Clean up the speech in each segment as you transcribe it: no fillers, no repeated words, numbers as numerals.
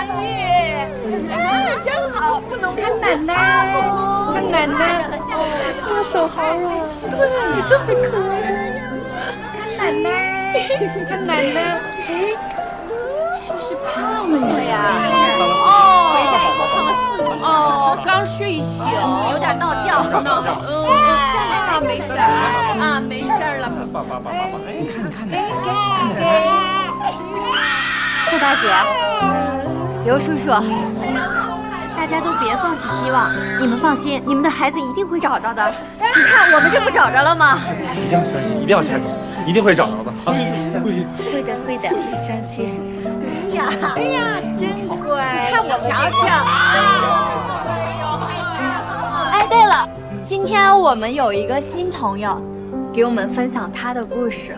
阿姨，真好，不能看奶奶，看奶奶，我的手好软。对，你这么可爱。看奶奶，看奶奶，哎，是不是胖了呀？胖了4斤。哦，刚睡醒，有点闹觉。没事啊，没事了。爸，哎，看，顾大姐，刘叔叔，大家都别放弃希望，你们放心，你们的孩子一定会找到的。你看，我们这不找着了吗？一定要相信，一定要牵手，一定会找着的啊！会的，相信。哎呀，真乖！看我瞧瞧。哎，对了，今天我们有一个新朋友，给我们分享他的故事。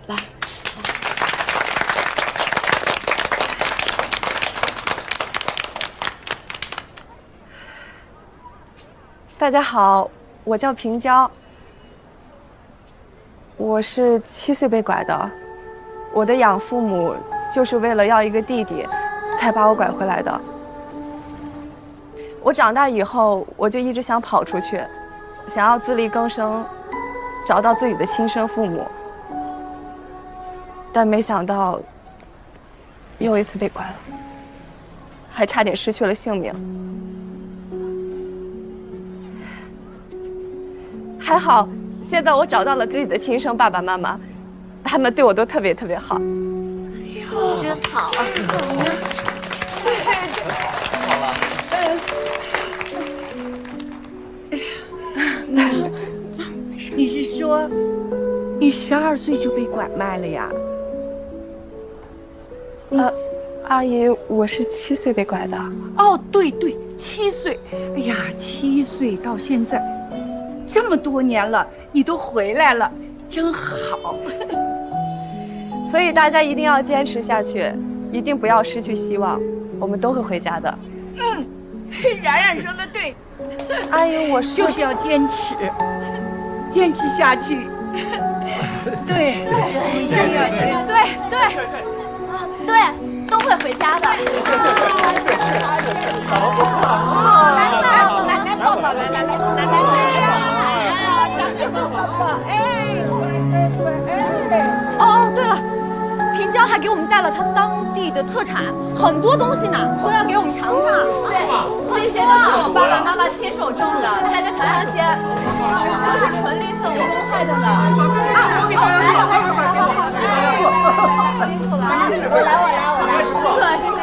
来，大家好，我叫平娇，我是7岁被拐的，我的养父母就是为了要一个弟弟，才把我拐回来的。我长大以后，我就一直想跑出去，想要自力更生，找到自己的亲生父母，但没想到又一次被拐了，还差点失去了性命。还好，现在我找到了自己的亲生爸爸妈妈，他们对我都特别好。真好。你是说，你12岁就被拐卖了呀？阿姨，我是7岁被拐的。哦，对，7岁。哎呀，7岁到现在，这么多年了，你都回来了，真好。所以大家一定要坚持下去，一定不要失去希望，我们都会回家的。冉冉说的对，阿姨，我就是要坚持，坚持下去。对，一定要坚持。对，都会回家的。来抱抱，来，奶奶抱抱，哎，乖。哦，对了，平娇还给我们带了她当地的特产，很多东西呢，说要给我们尝尝。对，这些都是我爸爸妈妈亲手种的，大家尝尝先，都是纯绿色无公害的呢。辛苦了，我来。辛苦了，谢谢。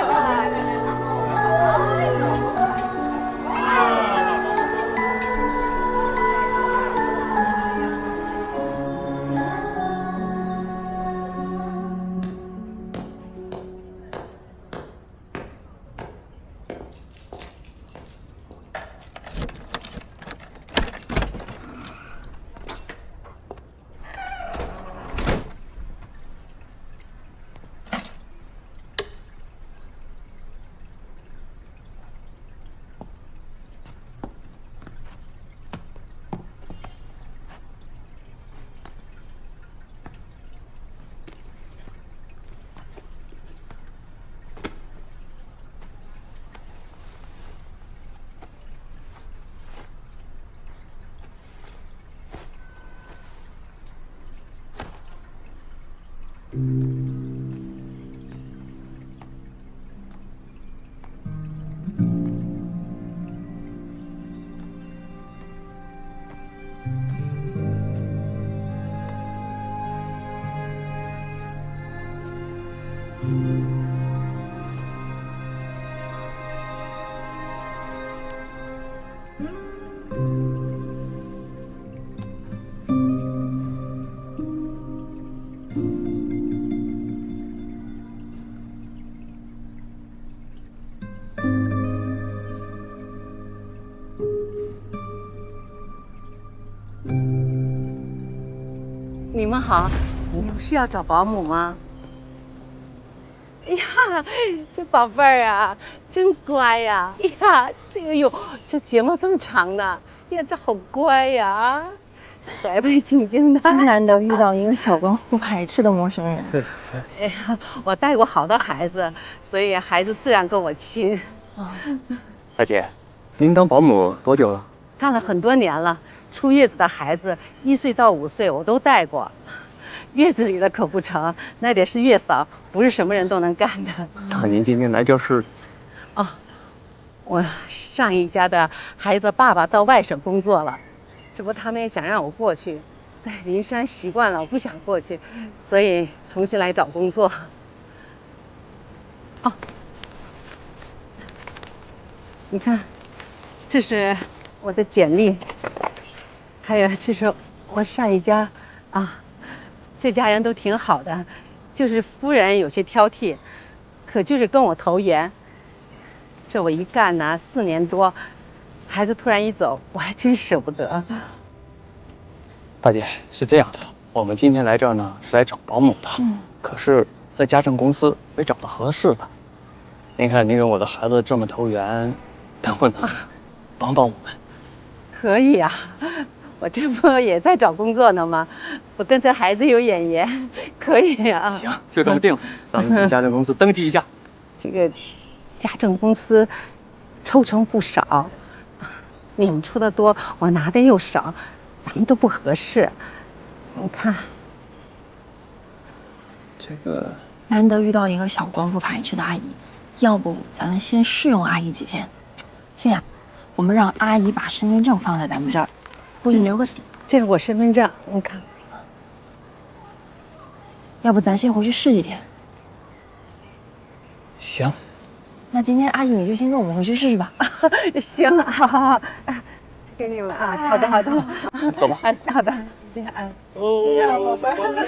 你们好，你们是要找保姆吗？哎呀，这宝贝儿啊，真乖呀！哎呀，这个这睫毛这么长的，哎呀，这好乖呀！白白净净的。真难得遇到一个小光不排斥的陌生人。哎呀，我带过好多孩子，所以孩子自然跟我亲。大姐，您当保姆多久了？干了很多年了，出月子的孩子1岁到5岁我都带过。月子里的可不成，那得是月嫂，不是什么人都能干的。那您今天来就是哦，我上一家的孩子爸爸到外省工作了，这不他们也想让我过去，在灵山习惯了，我不想过去，所以重新来找工作。哦，你看，这是我的简历，还有这是我上一家啊。这家人都挺好的，就是夫人有些挑剔，可就是跟我投缘。这我一干呢4年多，孩子突然一走，我还真舍不得。大姐，是这样的，我们今天来这儿呢是来找保姆的，可是在家政公司没找到合适的。您看您跟我的孩子这么投缘，能不能帮帮我们？可以啊，我这不也在找工作呢吗？我跟这孩子有眼缘，可以啊。行，就这么定了，咱们去家政公司登记一下。这个家政公司抽成不少，你们出的多，我拿的又少，咱们都不合适。你看，这个难得遇到一个小光不排斥的阿姨，要不咱们先试用阿姨几天？这样，我们让阿姨把身份证放在咱们这儿，给你留个底。这是我身份证，你看。要不咱先回去试几天？行。那今天阿姨你就先跟我们回去试试吧。行，好好好，给你们啊。好的好的，走吧。好的，这样啊。哦，宝贝儿。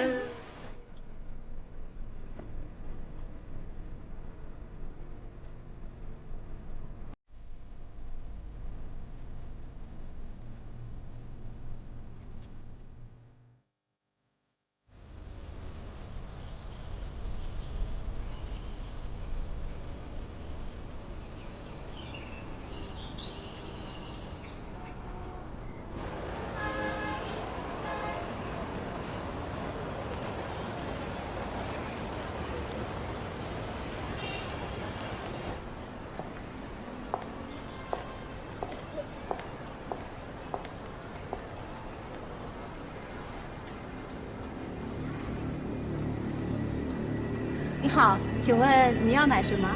你好，请问你要买什么？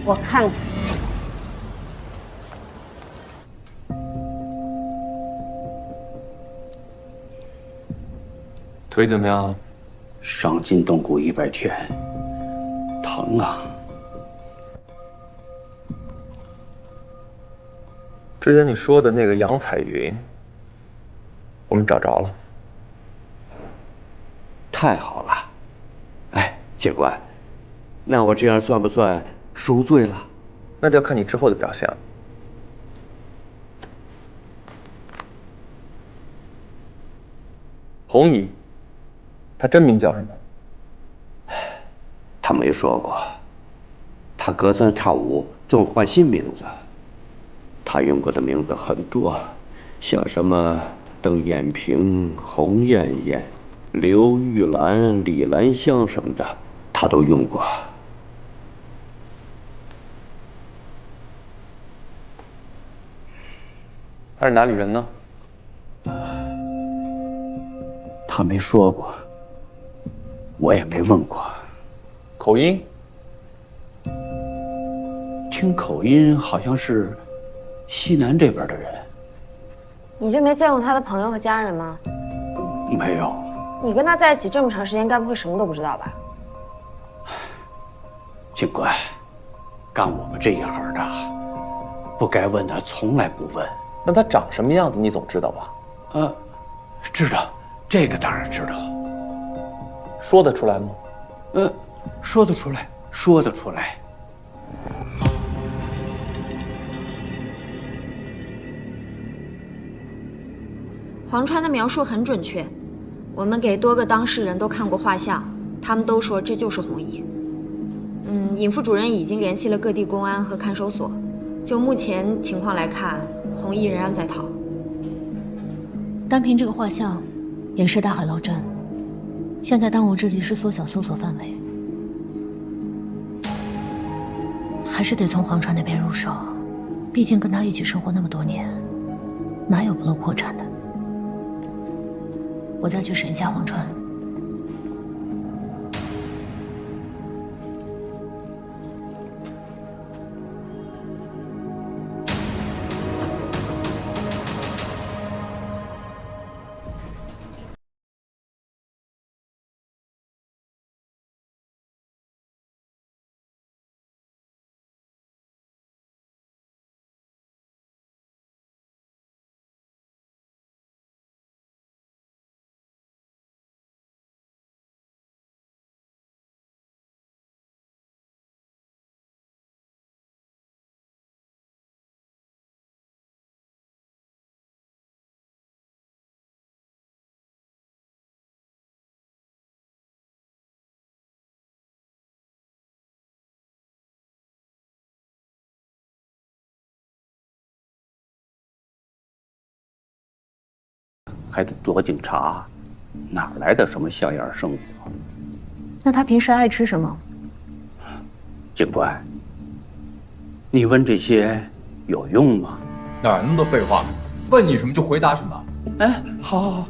我看看。腿怎么样？伤筋动骨100天，疼啊！之前你说的那个杨彩云，我们找着了。太好了！哎，警官，那我这样算不算赎罪了？那就要看你之后的表现了。红姨，她真名叫什么？他没说过。他隔三差五总换新名字。他用过的名字很多，像什么邓艳萍、洪艳艳、刘玉兰、李兰香什么的，他都用过。她是哪里人呢？他没说过，我也没问过。口音？听口音好像是西南这边的人。你就没见过他的朋友和家人吗？没有。你跟他在一起这么长时间，该不会什么都不知道吧？警官，干我们这一行的，不该问的从来不问。那他长什么样子，你总知道吧？知道，这个当然知道。说得出来吗？说得出来，说得出来。黄川的描述很准确，我们给多个当事人都看过画像，他们都说这就是红姨。尹副主任已经联系了各地公安和看守所，就目前情况来看，红姨仍然在逃。单凭这个画像，也是大海捞针。现在当务之急是缩小搜索范围，还是得从黄川那边入手。毕竟跟他一起生活那么多年，哪有不露破绽的？我再去审一下黄川。还得做警察，哪来的什么像样生活？那他平时爱吃什么？警官，你问这些有用吗？哪有那么多废话？问你什么就回答什么。哎，好。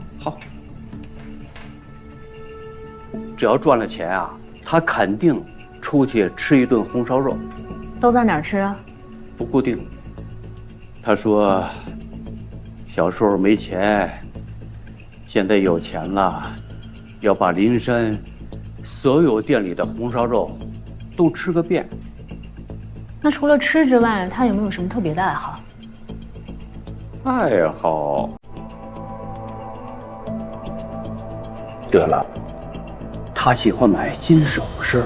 只要赚了钱啊，他肯定出去吃一顿红烧肉。都在哪儿吃啊？不固定。他说，小时候没钱，现在有钱了，要把林山所有店里的红烧肉都吃个遍。那除了吃之外，他有没有什么特别的爱好？爱好。对了，他喜欢买金首饰。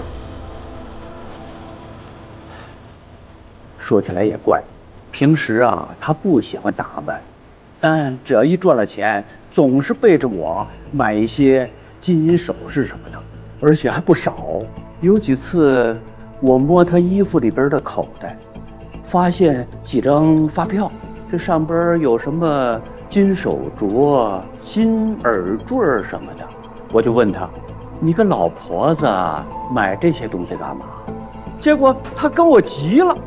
说起来也怪，平时啊他不喜欢打扮，但只要一赚了钱，总是背着我买一些金银首饰什么的，而且还不少。有几次我摸他衣服里边的口袋，发现几张发票，这上边有什么金手镯、金耳坠什么的，我就问他，你个老婆子买这些东西干嘛？结果他跟我急了。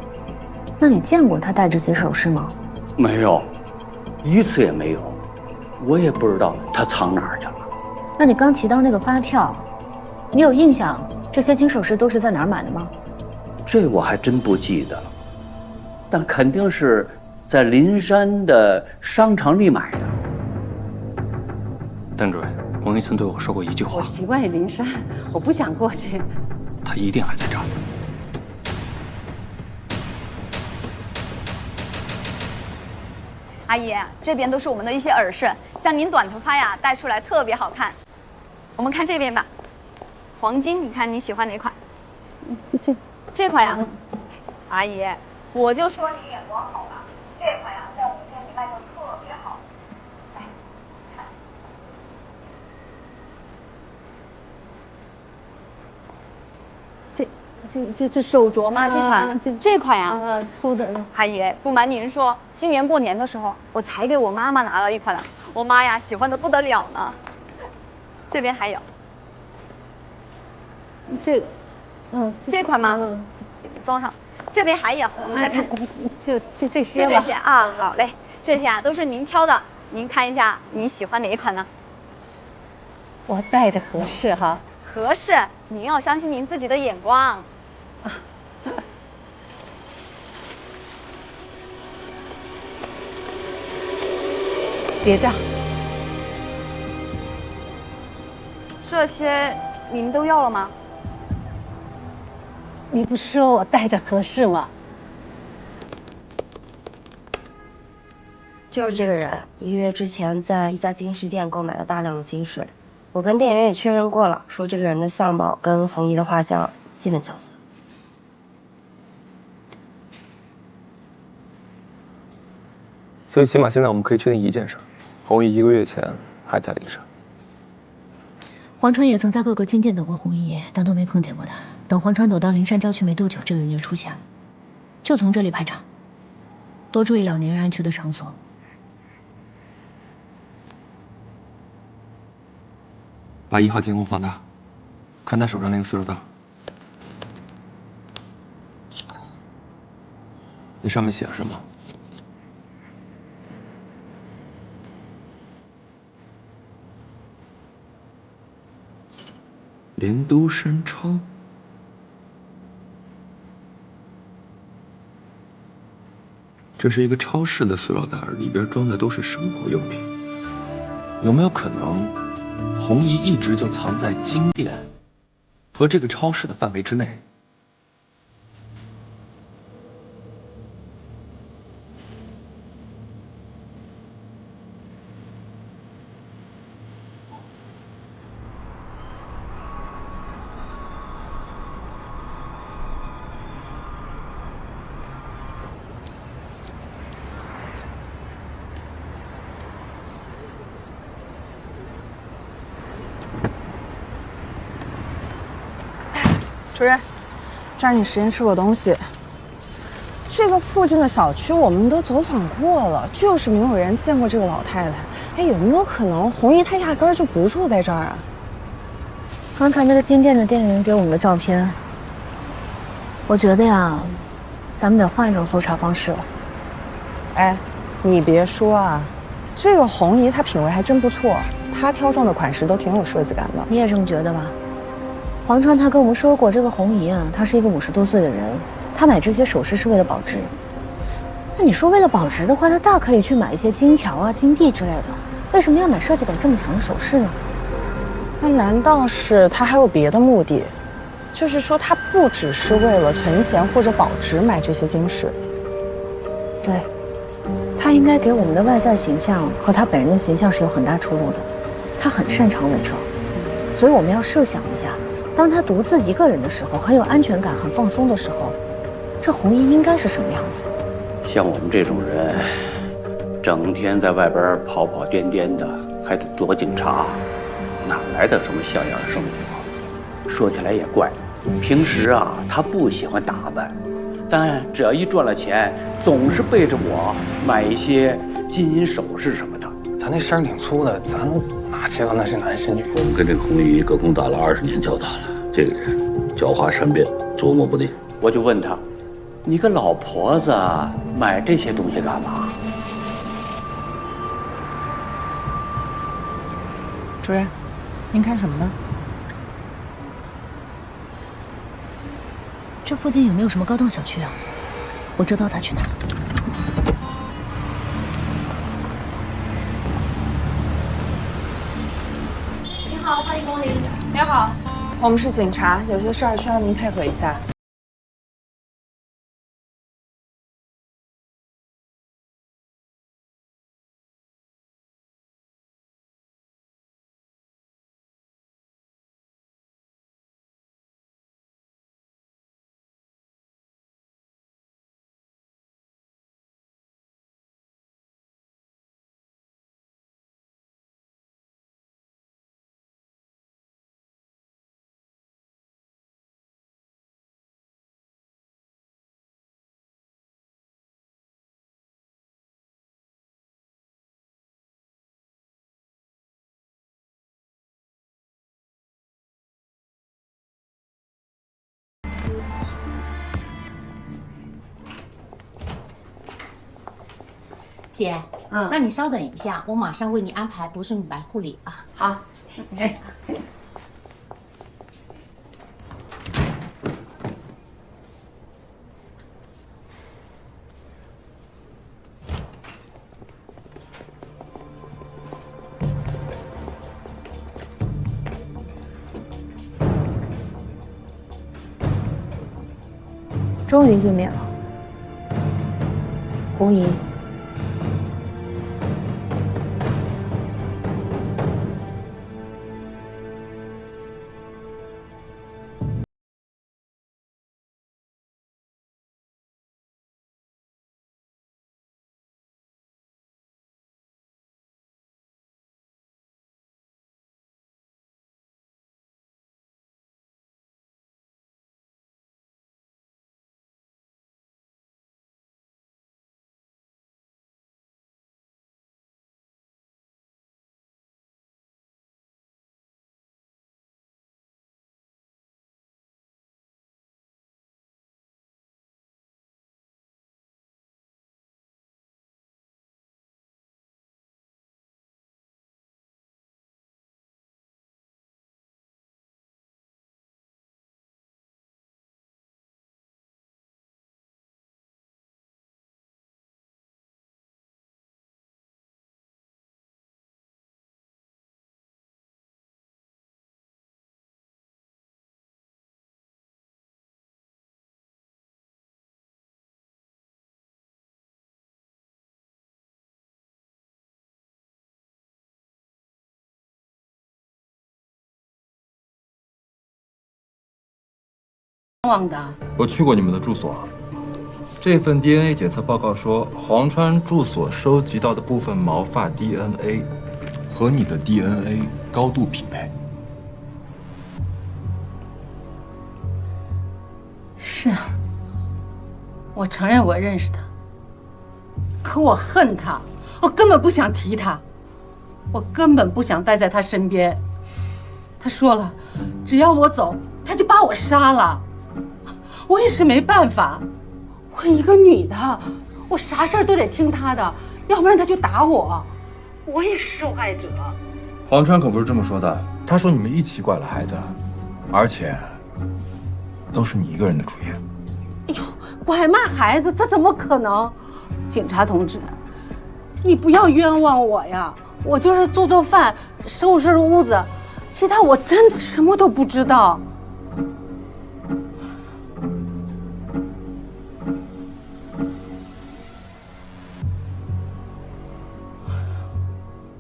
那你见过他戴这些首饰吗？没有，一次也没有，我也不知道他藏哪儿去了。那你刚提到那个发票，你有印象这些金首饰都是在哪儿买的吗？这我还真不记得了，但肯定是在林山的商场里买的。邓主任，王一森对我说过一句话，我习惯于林山，我不想过去。他一定还在这儿。阿姨，这边都是我们的一些耳饰，像您短头发呀，戴出来特别好看。我们看这边吧，黄金，你看你喜欢哪款？这款呀，阿姨，我就说你眼光好吧，这款呀，在我们店里卖的特别好。来，看。这手镯吗？这款呀，粗的。阿姨，不瞒您说，今年过年的时候，我才给我妈妈拿了一款，我妈呀喜欢的不得了呢。这边还有，这个，这款吗？装上。这边还有，我们再看，就这些吧。这些啊，好嘞，这些啊都是您挑的，您看一下你喜欢哪一款呢？我戴着合适哈。合适，您要相信您自己的眼光。结账。这些您都要了吗？你不是说我戴着合适吗？就是这个人，1个月之前在一家金饰店购买了大量的金饰。我跟店员也确认过了，说这个人的相貌跟红姨的画像基本相似。所以起码现在我们可以确定一件事：红姨1个月前还在林山。黄川也曾在各个金店等过红姨，但都没碰见过他。等黄川躲到灵山郊区没多久，这个人就出现了，就从这里排查，多注意老年人安去的场所。把1号监控放大，看他手上那个塑料袋。那上面写了什么？连都山超。这是一个超市的塑料袋，里边装的都是生活用品。有没有可能，红姨一直就藏在金店和这个超市的范围之内？主任，占你时间吃个东西。这个附近的小区我们都走访过了，就是没有人见过这个老太太。哎，有没有可能红姨她压根儿就不住在这儿啊？刚才那个金店的店员给我们的照片，我觉得呀，咱们得换一种搜查方式了。哎，你别说啊，这个红姨她品味还真不错，她挑中的款式都挺有设计感的。你也这么觉得吧？黄川他跟我们说过，这个红姨啊，她是一个50多岁的人，她买这些首饰是为了保值。那你说为了保值的话，她大可以去买一些金条啊、金币之类的，为什么要买设计感这么强的首饰呢？那难道是她还有别的目的？就是说她不只是为了存钱或者保值买这些金饰？对，她应该给我们的外在形象和她本人的形象是有很大出入的。她很擅长伪装，所以我们要设想一下。当他独自一个人的时候，很有安全感、很放松的时候，这红衣应该是什么样子？像我们这种人，整天在外边跑跑颠颠的，还得躲警察，哪来的什么像样生活？说起来也怪，平时啊，他不喜欢打扮，但只要一赚了钱，总是背着我买一些金银首饰什么的。咱那声挺粗的，咱哪知道那是男是女？我们跟这个红姨隔空打了20年交道了，这个人狡猾善变，琢磨不定。我就问他，你个老婆子买这些东西干嘛？主任，您看什么呢？这附近有没有什么高档小区啊？我知道他去哪。你好，欢迎光临。你好，我们是警察，有些事儿需要您配合一下。姐，那你稍等一下，我马上为你安排不是美白护理啊。好，哎。终于见面了，红姨。忘的。我去过你们的住所，这份 DNA 检测报告说，黄川住所收集到的部分毛发 DNA 和你的 DNA 高度匹配。是啊，我承认我认识他，可我恨他，我根本不想提他，我根本不想待在他身边。他说了，只要我走，他就把我杀了。我也是没办法，我一个女的，我啥事儿都得听他的，要不然他就打我，我也是受害者。黄川可不是这么说的，他说你们一起拐了孩子，而且都是你一个人的主意。哎呦，拐卖孩子，这怎么可能？警察同志，你不要冤枉我呀！我就是做做饭，收拾屋子，其他我真的什么都不知道。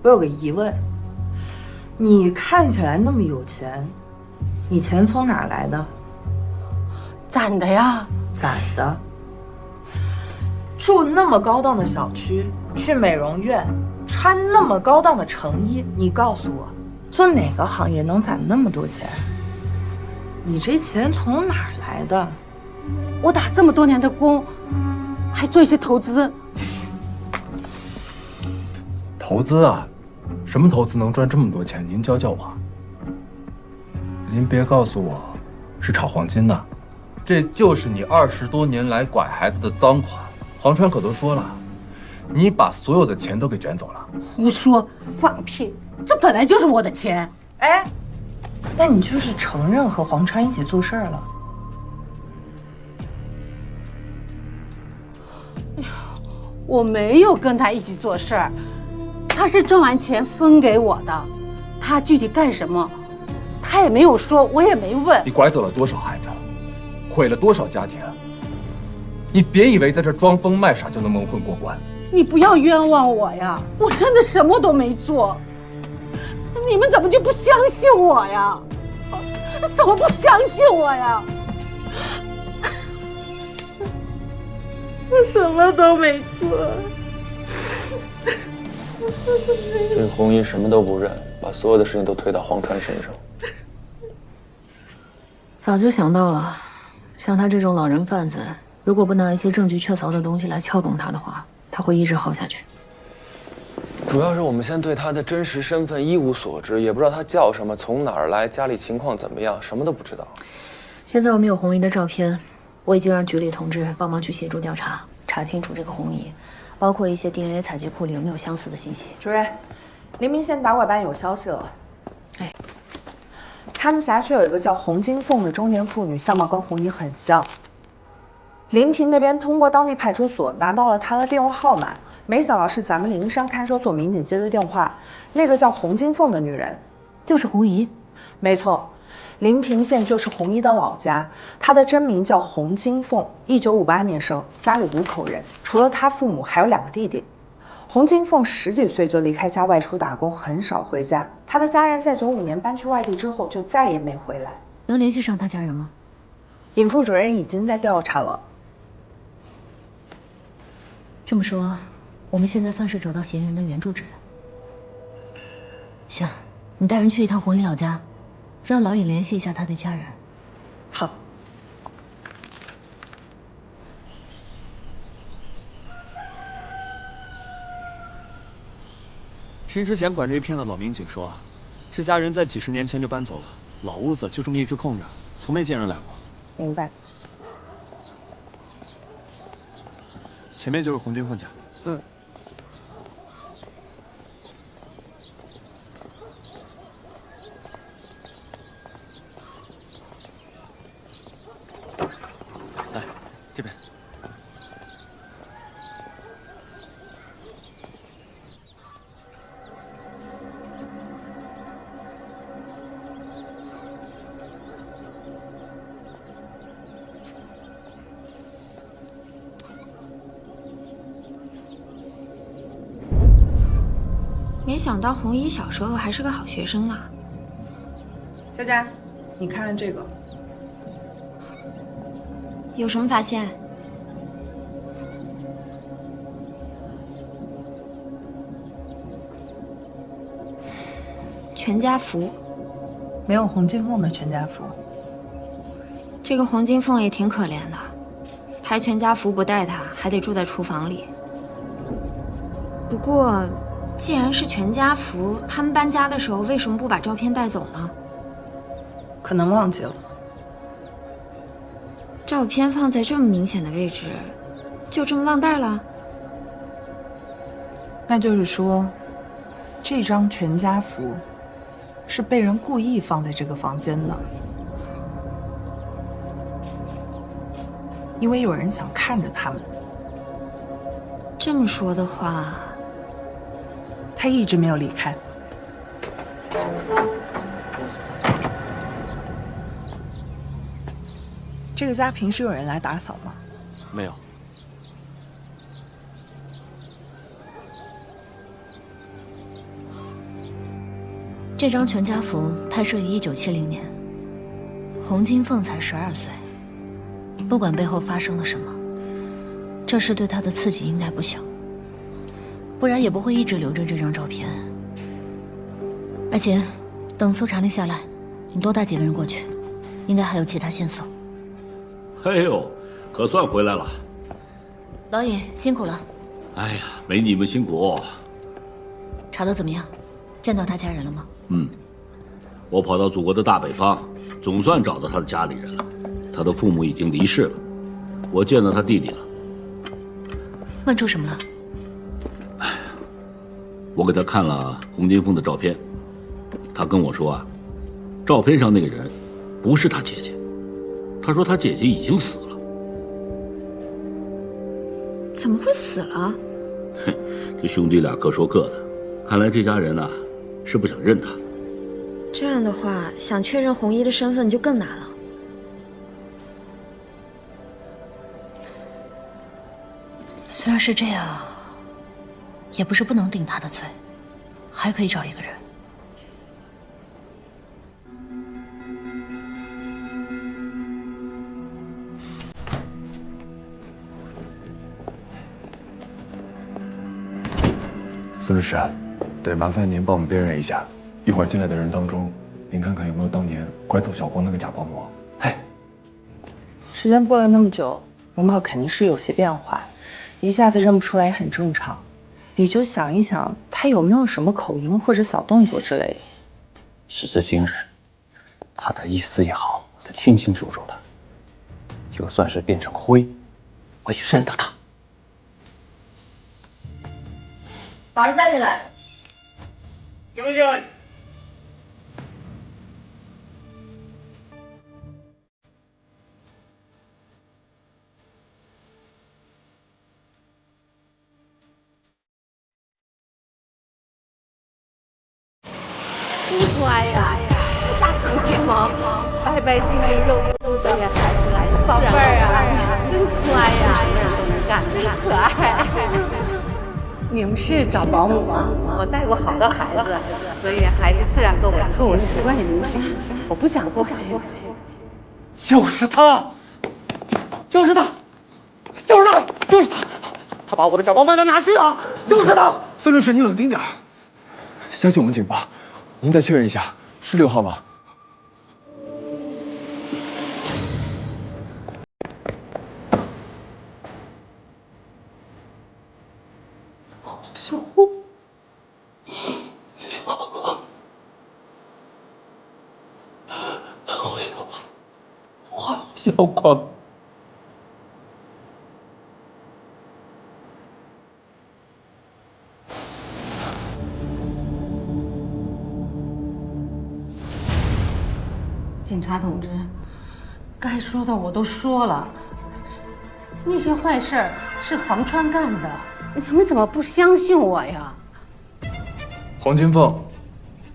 我有个疑问，你看起来那么有钱，你钱从哪儿来的？攒的呀。攒的。住那么高档的小区，去美容院，穿那么高档的成衣，你告诉我，做哪个行业能攒那么多钱？你这钱从哪儿来的？我打这么多年的工，还做一些投资。投资啊，什么投资能赚这么多钱？您教教我。您别告诉我是炒黄金的，这就是你20多年来拐孩子的赃款。黄川可都说了，你把所有的钱都给卷走了。胡说，放屁！这本来就是我的钱。哎，那你就是承认和黄川一起做事儿了？哎呀，我没有跟他一起做事儿，他是挣完钱分给我的。他具体干什么，他也没有说，我也没问。你拐走了多少孩子，毁了多少家庭？你别以为在这装疯卖傻就能蒙混过关。你不要冤枉我呀！我真的什么都没做，你们怎么就不相信我呀？怎么不相信我呀？我什么都没做。这红衣什么都不认，把所有的事情都推到黄川身上。早就想到了，像他这种老人贩子，如果不拿一些证据确凿的东西来撬动他的话，他会一直耗下去。主要是我们现在对他的真实身份一无所知，也不知道他叫什么，从哪儿来，家里情况怎么样，什么都不知道。现在我们有红衣的照片，我已经让局里同志帮忙去协助调查，查清楚这个红衣，包括一些 DNA 采集库里有没有相似的信息。主任，黎明县打拐办有消息了。哎，他们辖区有一个叫洪金凤的中年妇女，相貌跟红衣很像。临平那边通过当地派出所拿到了她的电话号码，没想到是咱们灵山看守所民警接的电话。那个叫洪金凤的女人，就是红衣。没错，临平县就是红衣的老家。她的真名叫洪金凤，1958年生，家里5口人，除了她父母还有2个弟弟。洪金凤10几岁就离开家外出打工，很少回家。她的家人在95年搬去外地之后就再也没回来。能联系上她家人吗？尹副主任已经在调查了。这么说，我们现在算是找到嫌疑人的原住址。行，你带人去一趟红衣老家，让老尹联系一下他的家人。好。听之前管这一片的老民警说，这家人在几10年前就搬走了，老屋子就这么一直空着，从没见人来过。明白。前面就是洪金凤家。嗯。来，这边。没想到红衣小时候还是个好学生啊！佳佳，你看看这个。有什么发现？全家福，没有洪金凤的全家福。这个洪金凤也挺可怜的，拍全家福不带她，还得住在厨房里。不过，既然是全家福，他们搬家的时候为什么不把照片带走呢？可能忘记了。照片放在这么明显的位置，就这么忘带了？那就是说，这张全家福是被人故意放在这个房间的，因为有人想看着他们。这么说的话，他一直没有离开。这个家平时有人来打扫吗？没有。这张全家福拍摄于1970年，洪金凤才12岁。不管背后发生了什么，这事对她的刺激应该不小，不然也不会一直留着这张照片。而且，等搜查令下来，你多带几个人过去，应该还有其他线索。哎呦，可算回来了！导演辛苦了。哎呀，没你们辛苦。查得怎么样？见到他家人了吗？我跑到祖国的大北方，总算找到他的家里人了。他的父母已经离世了，我见到他弟弟了。问出什么了？我给他看了洪金凤的照片，他跟我说啊，照片上那个人不是他姐姐，他说他姐姐已经死了。怎么会死了？这兄弟俩各说各的，看来这家人啊是不想认他。这样的话，想确认红衣的身份就更难了。虽然是这样，也不是不能定他的罪，还可以找一个人。孙律师，得麻烦您帮我们辨认一下，一会儿进来的人当中，您看看有没有当年拐走小光那个假保姆。时间过了那么久，容貌肯定是有些变化，一下子认不出来也很正常。你就想一想，他有没有什么口音或者小动作之类的。时至今日，他的一丝一毫我都清清楚楚的。就算是变成灰，我也认得他。把人带进来。行不行？不乖呀，大成睫毛，白白净净、肉乎的呀，宝贝儿啊，真乖呀，勇敢，真可爱。你们是找保姆吗？我带过好多孩子，所以孩子自然跟我习惯也没啥，我不想过去。就是他，就是他，就是他，就是他！他把我的假包卖到哪去了？就是他！孙律师，你冷静点，相信我们警方。您再确认一下，是6号吗？小光，警察同志，该说的我都说了，那些坏事儿是黄川干的，你们怎么不相信我呀？黄金凤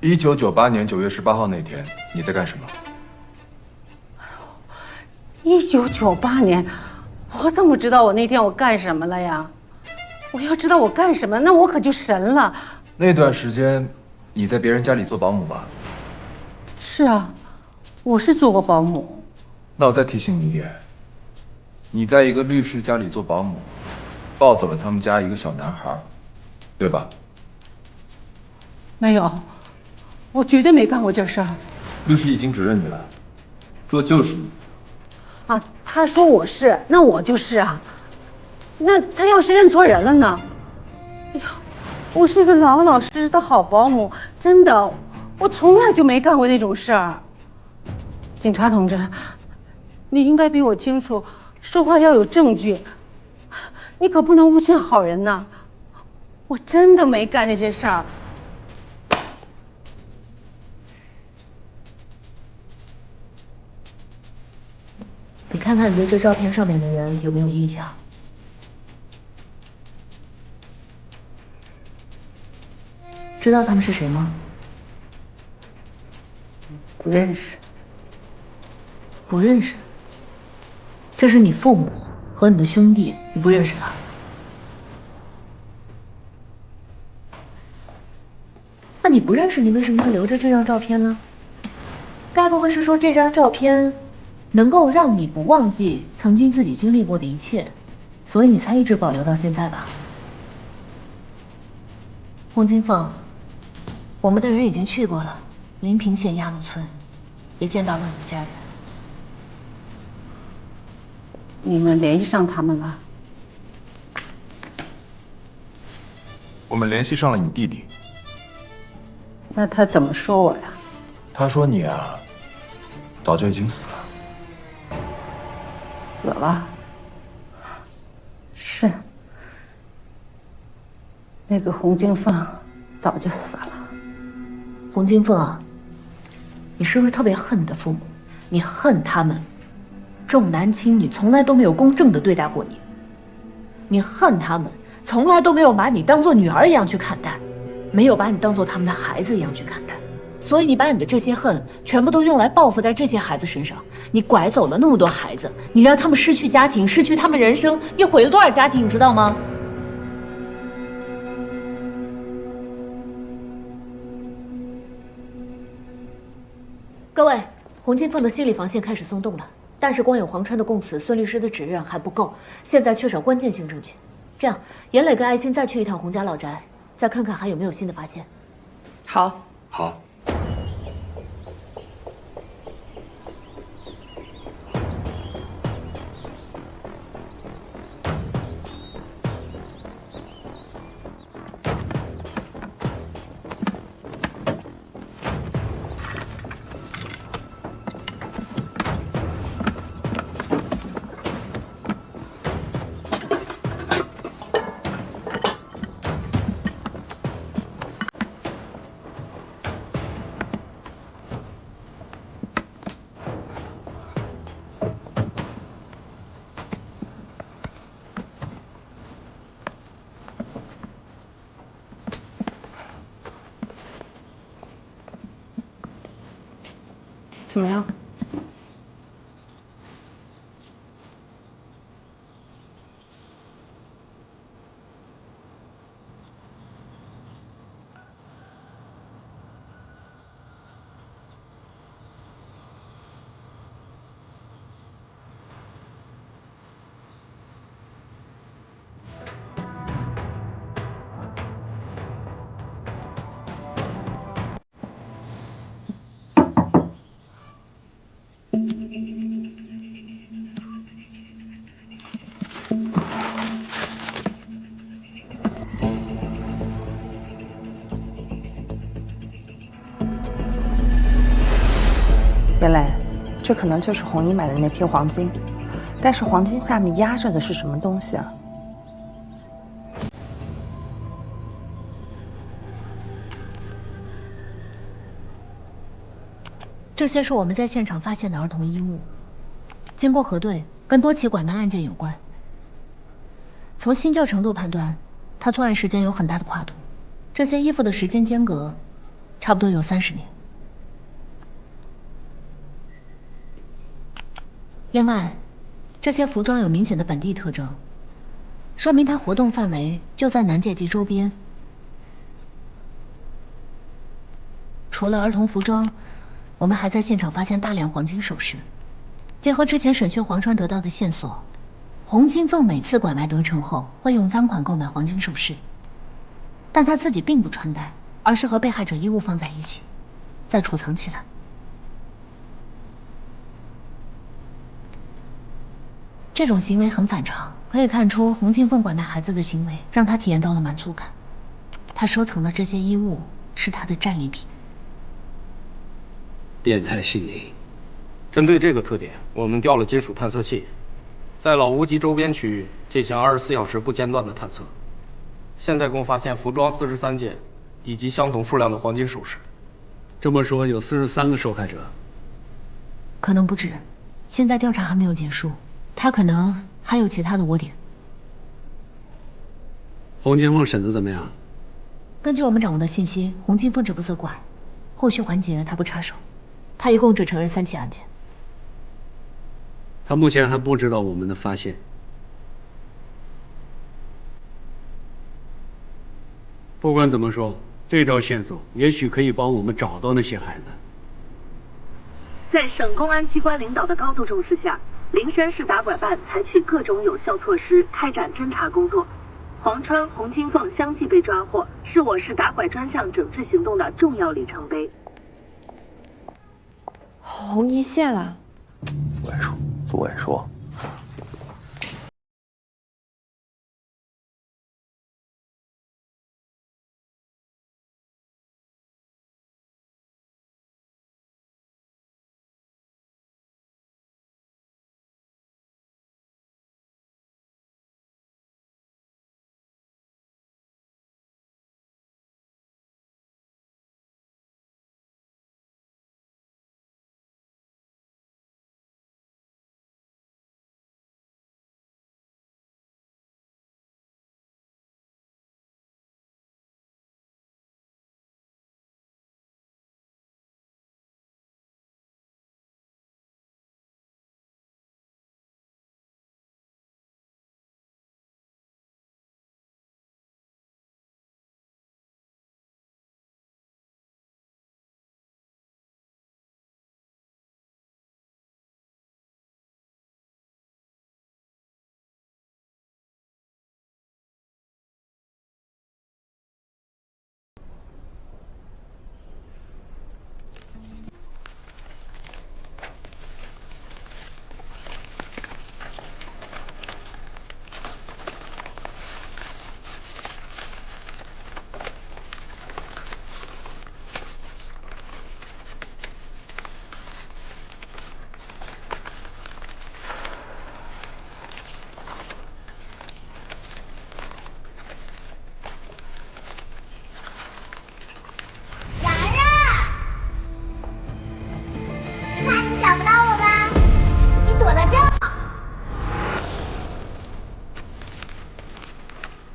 ，1998年9月18号那天你在干什么1998年，我怎么知道我那天我干什么了呀？我要知道我干什么，那我可就神了。那段时间你在别人家里做保姆吧？是啊，我是做过保姆。那我再提醒你一点，你在一个律师家里做保姆，抱走了他们家一个小男孩，对吧？没有，我绝对没干过这事儿。律师已经指认你了，说就是你。啊，他说我是，那我就是啊。那他要是认错人了呢？哎呀，我是个老老实实的好保姆，真的，我从来就没干过那种事儿。警察同志，你应该比我清楚，说话要有证据，你可不能诬陷好人呐。我真的没干这些事儿。你看看你对这照片上面的人有没有印象？知道他们是谁吗？不认识。不认识。这是你父母和你的兄弟，你不认识他？那你不认识，你为什么要留着这张照片呢？该不会是说这张照片能够让你不忘记曾经自己经历过的一切，所以你才一直保留到现在吧？洪金凤，我们的人已经去过了临平县鸭路村，也见到了你的家人。你们联系上他们了？我们联系上了你弟弟。那他怎么说我呀？他说你啊，早就已经死了。死了？是。那个洪金凤早就死了。洪金凤啊，你是不是特别恨你的父母？你恨他们重男轻女，从来都没有公正的对待过你。你恨他们，从来都没有把你当做女儿一样去看待，没有把你当做他们的孩子一样去看待。所以你把你的这些恨全部都用来报复在这些孩子身上。你拐走了那么多孩子，你让他们失去家庭，失去他们人生，你毁了多少家庭，你知道吗？各位，洪金凤的心理防线开始松动了，但是光有黄川的供词，孙律师的指认还不够，现在缺少关键性证据。这样，严磊跟艾欣再去一趟洪家老宅，再看看还有没有新的发现。好。好。怎么样？袁磊，这可能就是红衣买的那批黄金，但是黄金下面压着的是什么东西啊？这些是我们在现场发现的儿童衣物，经过核对，跟多起拐卖案件有关。从新旧程度判断，他作案时间有很大的跨度。这些衣服的时间间隔，差不多有30年。另外，这些服装有明显的本地特征，说明他活动范围就在南界及周边。除了儿童服装，我们还在现场发现大量黄金首饰。结合之前审讯黄川得到的线索，洪金凤每次拐卖得逞后，会用赃款购买黄金首饰，但她自己并不穿戴，而是和被害者衣物放在一起，再储藏起来。这种行为很反常，可以看出洪金凤拐卖孩子的行为让她体验到了满足感。她收藏的这些衣物是她的战利品。变态心理。针对这个特点，我们调了金属探测器，在老屋及周边区域进行24小时不间断的探测。现在共发现服装43件，以及相同数量的黄金首饰。这么说，有43个受害者？可能不止，现在调查还没有结束，他可能还有其他的窝点。洪金凤审得怎么样？根据我们掌握的信息，洪金凤只负责拐，后续环节他不插手。他一共只承认3起案件。他目前还不知道我们的发现。不管怎么说，这条线索也许可以帮我们找到那些孩子。在省公安机关领导的高度重视下，灵山市打拐办采取各种有效措施开展侦查工作。黄川、洪金凤相继被抓获，是我市打拐专项整治行动的重要里程碑。红一线了。左伟说。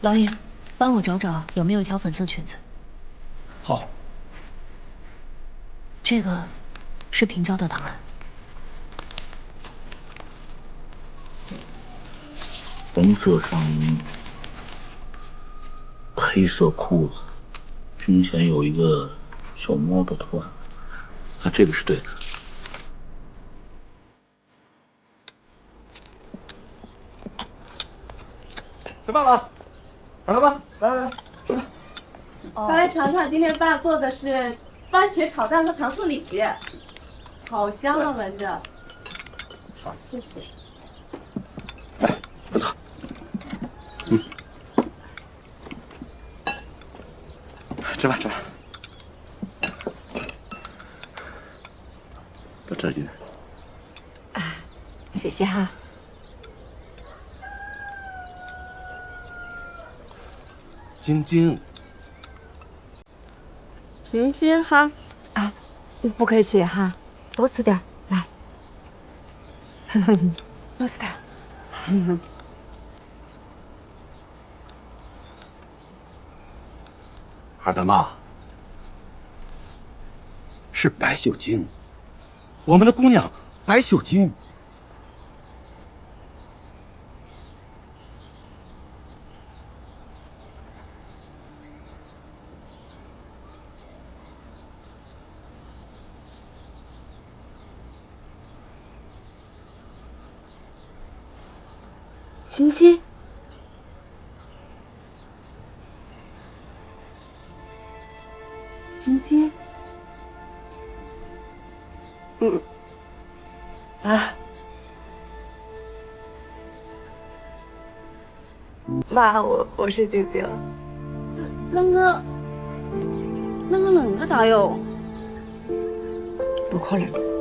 老尹，帮我找找有没有一条粉色裙子。好。这个是平交的档案。红色上衣，黑色裤子，胸前有一个小猫的图案。啊，这个是对的。吃饭了，儿子们，来，吃饭。再来尝尝今天爸做的是番茄炒蛋和糖醋里脊，好香啊，闻着。好，谢谢。不错。吃饭。到这儿进来。谢谢哈。晶晶，行哈。啊，不客气哈，多吃点，来。多吃点。二大妈，是白秀晶，我们的姑娘白秀晶。晶晶，晶晶，妈，我是晶晶。那个冷个咋样？不可能。